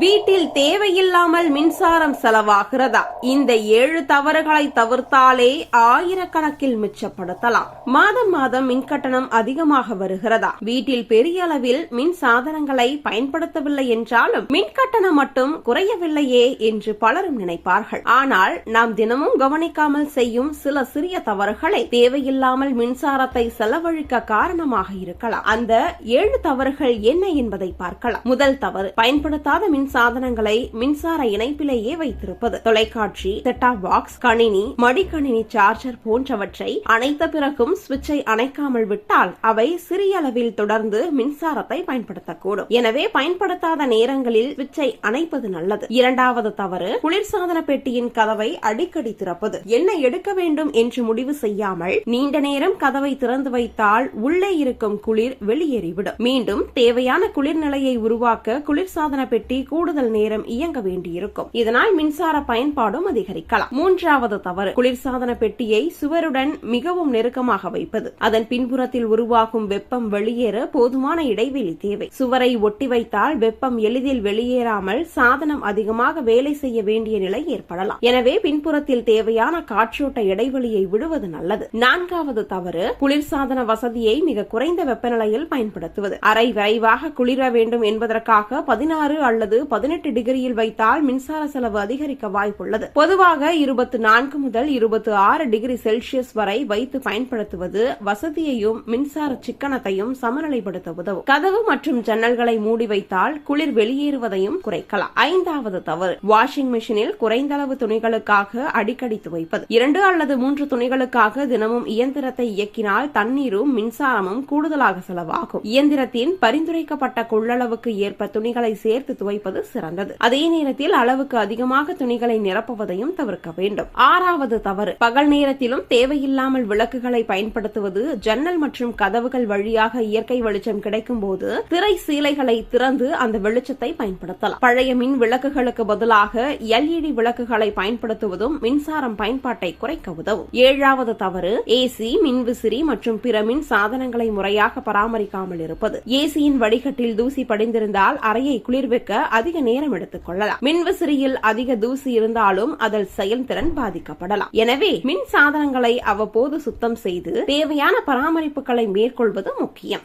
வீட்டில் தேவையில்லாமல் மின்சாரம் செலவாகிறதா? இந்த 7 தவறுகளை தவிர்த்தாலே ஆயிரக்கணக்கில் மிச்சப்படுத்தலாம். மாதம் மாதம் மின்கட்டணம் அதிகமாக வருகிறதா? வீட்டில் பெரிய அளவில் மின் சாதனங்களை பயன்படுத்தவில்லை என்றாலும் மின்கட்டணம் மட்டும் குறையவில்லையே என்று பலரும் நினைப்பார்கள். ஆனால் நாம் தினமும் கவனிக்காமல் செய்யும் சில சிறிய தவறுகளை தேவையில்லாமல் மின்சாரத்தை செலவழிக்க காரணமாக இருக்கலாம். அந்த 7 தவறுகள் என்ன என்பதை பார்க்கலாம். முதல் தவறு, பயன்படுத்தாத மின் சாதனங்களை மின்சார இணைப்பிலேயே வைத்திருப்பது. தொலைக்காட்சி, செட்டாப் பாக்ஸ், கணினி, மடிக்கணினி சார்ஜர் போன்றவற்றை அணைத்த பிறகும் சுவிட்சை அணைக்காமல் விட்டால் அவை சிறிய அளவில் தொடர்ந்து மின்சாரத்தை பயன்படுத்தக்கூடும். எனவே பயன்படுத்தாத நேரங்களில் சுவிட்சை அணைப்பது நல்லது. இரண்டாவது தவறு, குளிர்சாதன பெட்டியின் கதவை அடிக்கடி திறப்பது. என்ன எடுக்க வேண்டும் என்று முடிவு செய்யாமல் நீண்ட நேரம் கதவை திறந்து வைத்தால் உள்ளே இருக்கும் குளிர் வெளியேறிவிடும். மீண்டும் தேவையான குளிர்நிலையை உருவாக்க குளிர்சாதன பெட்டி கூடுதல் நேரம் இயங்க வேண்டியிருக்கும். இதனால் மின்சார பயன்பாடும் அதிகரிக்கலாம். மூன்றாவது தவறு, குளிர்சாதன பெட்டியை சுவருடன் மிகவும் நெருக்கமாக வைப்பது. அதன் பின்புறத்தில் உருவாகும் வெப்பம் வெளியேற போதுமான இடைவெளி தேவை. சுவரை ஒட்டி வைத்தால் வெப்பம் எளிதில் வெளியேறாமல் சாதனம் அதிகமாக வேலை செய்ய வேண்டிய நிலை ஏற்படலாம். எனவே பின்புறத்தில் தேவையான காற்றோட்ட இடைவெளியை விடுவது நல்லது. நான்காவது தவறு, குளிர்சாதன வசதியை மிக குறைந்த வெப்பநிலையில் பயன்படுத்துவது. அறை விரைவாக குளிர வேண்டும் என்பதற்காக 16 அல்லது 18 டிகிரியில் வைத்தால் மின்சார செலவு அதிகரிக்க வாய்ப்புள்ளது. பொதுவாக 24 முதல் 26 டிகிரி செல்சியஸ் வரை வைத்து பயன்படுத்துவது வசதியையும் மின்சார சிக்கனத்தையும் சமநிலைப்படுத்த உதவும். கதவு மற்றும் ஜன்னல்களை மூடி வைத்தால் குளிர் வெளியேறுவதையும் குறைக்கலாம். ஐந்தாவது தவறு, வாஷிங் மிஷினில் குறைந்த அளவு துணிகளுக்காக அடிக்கடி துவைப்பது. 2 அல்லது 3 துணிகளுக்காக தினமும் இயந்திரத்தை இயக்கினால் தண்ணீரும் மின்சாரமும் கூடுதலாக செலவாகும். இயந்திரத்தின் பரிந்துரைக்கப்பட்ட கொள்ளளவுக்கு ஏற்ப துணிகளை சேர்த்து துவைப்பது சிறந்தது. அதே நேரத்தில் அளவுக்கு அதிகமாக துணிகளை நிரப்புவதையும் தவிர்க்க வேண்டும். ஆறாவது தவறு, பகல் நேரத்திலும் தேவையில்லாமல் விளக்குகளை பயன்படுத்துவது. ஜன்னல் மற்றும் கதவுகள் வழியாக இயற்கை வெளிச்சம் கிடைக்கும் போது திரை சீலைகளை திறந்து அந்த வெளிச்சத்தை பயன்படுத்தலாம். பழைய மின் விளக்குகளுக்கு பதிலாக LED விளக்குகளை பயன்படுத்துவதும் மின்சாரம் பயன்பாட்டை குறைக்க உதவும். ஏழாவது தவறு, ஏசி, மின்விசிறி மற்றும் பிற மின் சாதனங்களை முறையாக பராமரிக்காமல் இருப்பது. ஏசியின் வடிகட்டில் தூசி படிந்திருந்தால் அறையை குளிர்விக்க அதிக நேரம் எடுத்துக் கொள்ளலாம். மின்விசிறியில் அதிக தூசி இருந்தாலும் அதில் செயல்திறன் பாதிக்கப்படலாம். எனவே மின் சாதனங்களை அவ்வப்போது சுத்தம் செய்து தேவையான பராமரிப்புகளை மேற்கொள்வது முக்கியம்.